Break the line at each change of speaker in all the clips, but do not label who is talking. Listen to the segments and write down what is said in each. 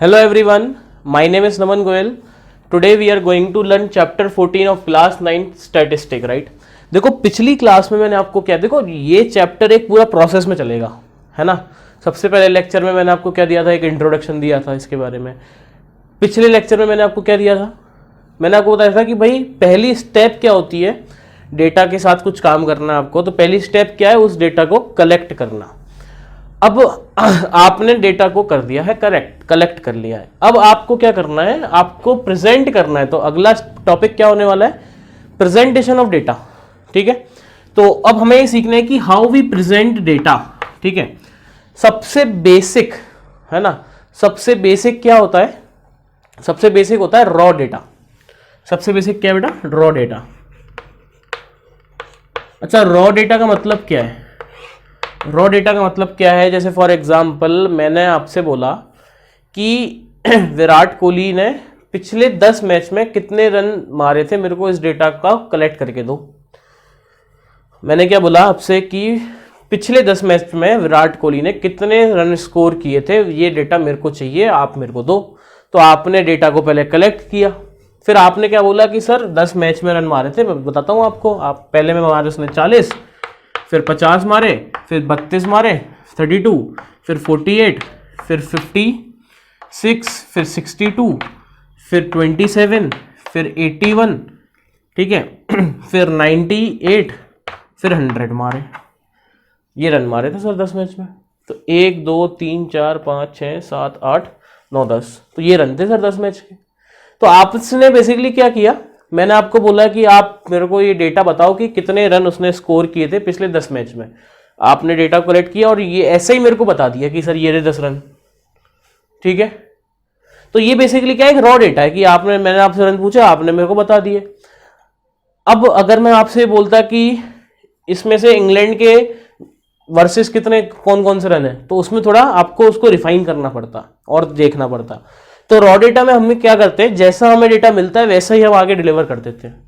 Hello everyone, my name is Naman Goyal. Today we are going to learn chapter 14 of class 9 statistic, right? देखो पिछली class में मैंने आपको क्या, देखो ये चैप्टर एक पूरा प्रोसेस में चलेगा, है ना। सबसे पहले लेक्चर में मैंने आपको क्या दिया था, एक इंट्रोडक्शन दिया था इसके बारे में। पिछले लेक्चर में मैंने आपको क्या दिया था, मैंने आपको बताया था कि भाई पहली स्टेप क्या होती है, डेटा के साथ कुछ काम करना आपको। तो पहली स्टेप क्या है, उस डेटा को कलेक्ट करना। अब आपने डेटा को कर दिया है कलेक्ट कर लिया है। अब आपको क्या करना है, आपको प्रेजेंट करना है। तो अगला टॉपिक क्या होने वाला है, प्रेजेंटेशन ऑफ डेटा। ठीक है, तो अब हमें ये सीखना है कि हाउ वी प्रेजेंट डेटा। ठीक है, सबसे बेसिक है ना, सबसे बेसिक क्या होता है, सबसे बेसिक होता है रॉ डेटा। सबसे बेसिक क्या है बेटा, रॉ डेटा। अच्छा, रॉ डेटा का मतलब क्या है, रॉ डेटा का मतलब क्या है, जैसे फॉर एग्जांपल मैंने आपसे बोला कि विराट कोहली ने पिछले 10 मैच में कितने रन मारे थे, मेरे को इस डेटा का कलेक्ट करके दो। मैंने क्या बोला आपसे कि पिछले 10 मैच में विराट कोहली ने कितने रन स्कोर किए थे, ये डेटा मेरे को चाहिए, आप मेरे को दो। तो आपने डेटा को पहले कलेक्ट किया, फिर आपने क्या बोला कि सर 10 मैच में रन मारे थे, मैं बताता हूँ आपको। आप पहले में मारे उसने 40, फिर 50 मारे, फिर 32 मारे, 32, फिर 48, फिर 56, फिर 62, फिर 27, फिर 81, ठीक है, फिर 98, फिर 100 मारे। ये रन मारे थे सर 10 मैच में। तो 1 2 3 4 5 6 7 8 9 10, तो ये रन थे सर 10 मैच के। तो आपने बेसिकली क्या किया, मैंने आपको बोला कि आप मेरे को ये डेटा बताओ कि कितने रन उसने स्कोर किए थे पिछले 10 मैच में। आपने डेटा कलेक्ट किया और ये ऐसे ही मेरे को बता दिया कि सर ये रहे 10 रन। ठीक है, तो ये बेसिकली क्या है, एक रॉ डेटा है कि मैंने आपसे रन पूछा, आपने मेरे को बता दिए। अब अगर मैं आपसे बोलता कि इसमें से इंग्लैंड के वर्सेस कितने कौन कौन से रन है, तो उसमें थोड़ा आपको उसको रिफाइन करना पड़ता और देखना पड़ता। तो रॉ डेटा में हम क्या करते हैं, जैसा हमें डेटा मिलता है वैसा ही हम आगे डिलीवर कर देते हैं।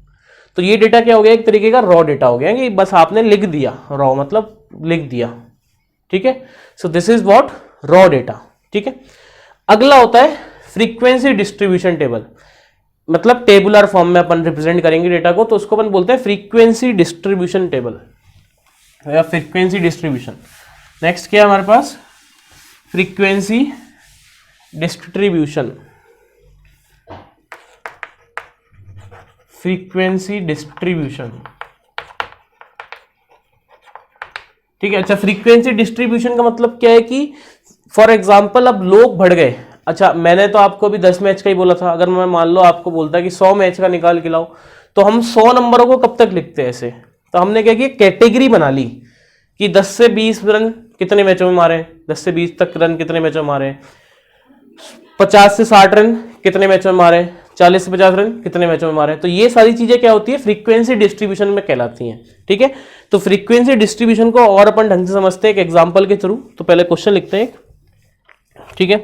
तो ये डेटा क्या हो गया, एक तरीके का रॉ डेटा हो गया कि बस आपने लिख दिया, रॉ मतलब लिख दिया। ठीक है, so this is what raw data. ठीक है, अगला होता है फ्रीक्वेंसी डिस्ट्रीब्यूशन टेबल। मतलब टेबुलर फॉर्म में अपन रिप्रेजेंट करेंगे डेटा को, तो उसको अपन बोलते हैं फ्रीक्वेंसी डिस्ट्रीब्यूशन टेबल या फ्रीक्वेंसी डिस्ट्रीब्यूशन। नेक्स्ट क्या है हमारे पास, फ्रीक्वेंसी डिस्ट्रीब्यूशन। फ्रीक्वेंसी डिस्ट्रीब्यूशन, ठीक है। अच्छा, फ्रीक्वेंसी डिस्ट्रीब्यूशन का मतलब क्या है कि फॉर एग्जांपल अब लोग बढ़ गए। अच्छा, मैंने तो आपको अभी 10 मैच का ही बोला था, अगर मैं मान लो आपको बोलता कि 100 मैच का निकाल के लाओ, तो हम 100 नंबरों को कब तक लिखते हैं ऐसे। तो हमने क्या किया, कैटेगरी बना ली कि 10 से 20 रन कितने मैचों में मारे, 10 से 20 तक रन कितने मैचों में मारे, 50 से 60 रन कितने मैचों में मारे, 40 से 50 रन कितने मैचों में मारे। तो ये सारी चीजें क्या होती है, फ्रीक्वेंसी डिस्ट्रीब्यूशन में कहलाती हैं। ठीक है, तो फ्रीक्वेंसी डिस्ट्रीब्यूशन को और अपन ढंग से समझते हैं एक एग्जांपल के थ्रू। तो पहले क्वेश्चन लिखते हैं, ठीक है।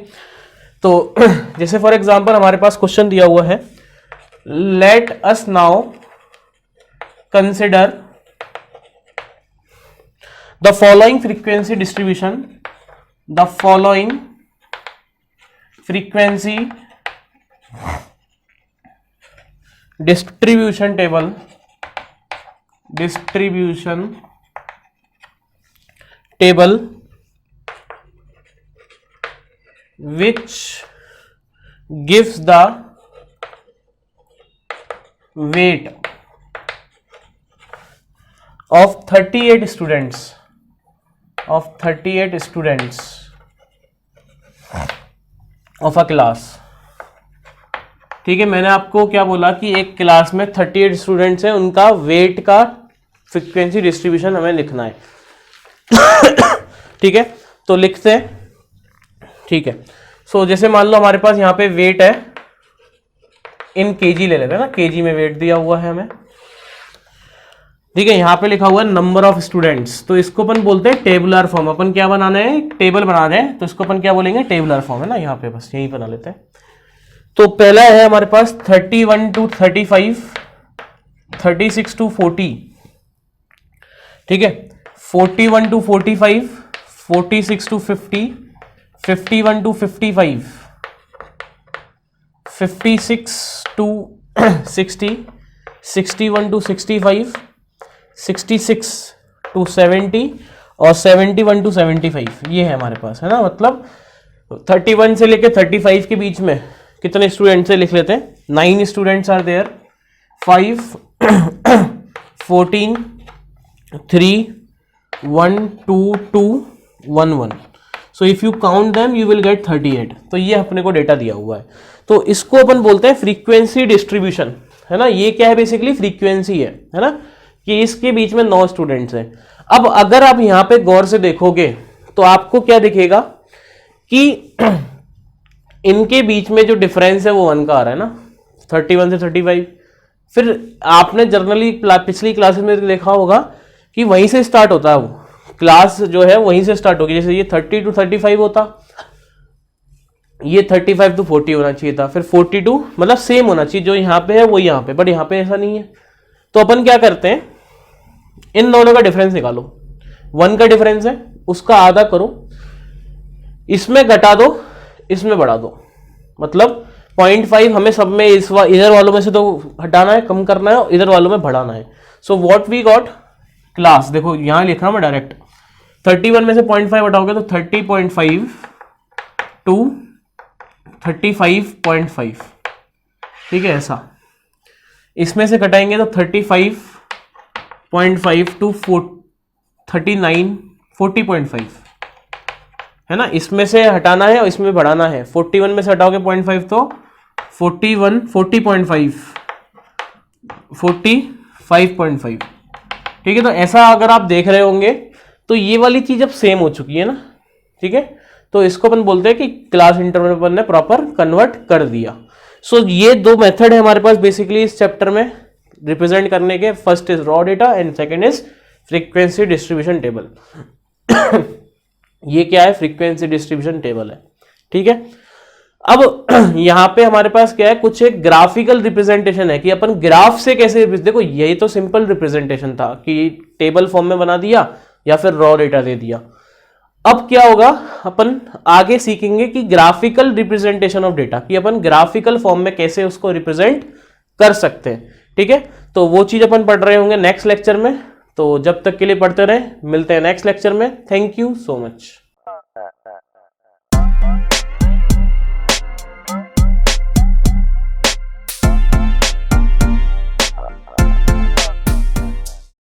तो जैसे फॉर एग्जांपल हमारे पास क्वेश्चन दिया हुआ है, let us now consider the following frequency distribution, the following frequency distribution table, distribution table which gives the weight of 38 students, of 38 students of a class। ठीक है, मैंने आपको क्या बोला कि एक क्लास में 38 स्टूडेंट्स हैं, उनका वेट का फ्रीक्वेंसी डिस्ट्रीब्यूशन हमें लिखना है। ठीक है, तो लिखते हैं। ठीक है, सो जैसे मान लो हमारे पास यहाँ पे वेट है इन केजी, ले लेते हैं ना, केजी में वेट दिया हुआ है हमें। ठीक है, यहाँ पे लिखा हुआ है नंबर ऑफ स्टूडेंट्स, तो इसको अपन बोलते हैं टेबुलर फॉर्म। अपन क्या बनाना है, टेबल बना रहे हैं, तो इसको अपन क्या बोलेंगे, टेबुलर फॉर्म, है ना। यहाँ पे बस यही बना लेते हैं। तो पहला है हमारे पास 31 to 35, 36 to 40, ठीक है, 41 to 45, 46 to 50, 51 to 55, 56 to 60, 61 to 65, 66 to 70 और 71 to 75, ये है हमारे पास, है ना। मतलब 31 से लेके 35 के बीच में कितने स्टूडेंट्स है लिख लेते हैं। 9 students are there, 5 14 3 1 2 2 1 1, so if you count them you will get 38। तो ये अपने को डेटा दिया हुआ है, तो इसको अपन बोलते हैं फ्रीक्वेंसी डिस्ट्रीब्यूशन, है ना। ये क्या है, बेसिकली फ्रीक्वेंसी है ना, कि इसके बीच में 9 स्टूडेंट्स हैं। अब अगर आप यहां पे गौर से देखोगे तो आपको क्या दिखेगा कि इनके बीच में जो डिफरेंस है वो 1 का आ रहा है ना, 31 से 35। फिर आपने जनरली पिछली क्लासेस में देखा होगा कि वहीं से स्टार्ट होता है, वो क्लास जो है वहीं से स्टार्ट होगी। जैसे ये 30 to 35 होता, ये 35 to 40 होना चाहिए था, फिर 42 मतलब सेम होना चाहिए, जो यहाँ पे है वो यहाँ पे, बट यहाँ पे ऐसा नहीं है। तो अपन क्या करते हैं, इन दोनों का डिफरेंस निकालो। 1 का डिफरेंस है, उसका आधा करो, इसमें घटा दो, इसमें बढ़ा दो। मतलब 0.5 हमें सब में इधर वालों में से तो हटाना है, कम करना है, और इधर वालों में बढ़ाना है। So what we got class, देखो यहां लिख रहा हूं मैं डायरेक्ट, 31 में से 0.5 हटाओगे तो 30.5 टू 35.5, ठीक है ऐसा। इसमें से घटाएंगे तो 35.5 टू 40.5, है ना। इसमें से हटाना है और इसमें बढ़ाना है। 41 में से हटाओगे 0.5 तो 45.5, ठीक है। तो ऐसा अगर आप देख रहे होंगे तो ये वाली चीज अब सेम हो चुकी है ना, ठीक है। तो इसको अपन बोलते हैं कि क्लास इंटरवल अपन ने प्रॉपर कन्वर्ट कर दिया। सो ये 2 मेथड है हमारे पास बेसिकली इस चैप्टर में रिप्रेजेंट करने के। First is raw data and second is frequency distribution table. ये क्या है, फ्रीक्वेंसी डिस्ट्रीब्यूशन टेबल है, ठीक है। अब यहां पे हमारे पास क्या है, कुछ एक ग्राफिकल रिप्रेजेंटेशन है कि अपन ग्राफ से कैसे, देखो यही तो सिंपल रिप्रेजेंटेशन था कि टेबल फॉर्म में बना दिया या फिर रॉ डेटा दे दिया। अब क्या होगा, अपन आगे सीखेंगे कि ग्राफिकल रिप्रेजेंटेशन ऑफ डेटा, कि अपन ग्राफिकल फॉर्म में कैसे उसको रिप्रेजेंट कर सकते हैं, ठीक है। तो वो चीज अपन पढ़ रहे होंगे नेक्स्ट लेक्चर में। तो जब तक के लिए पढ़ते रहे, मिलते हैं नेक्स्ट लेक्चर में। Thank you so much.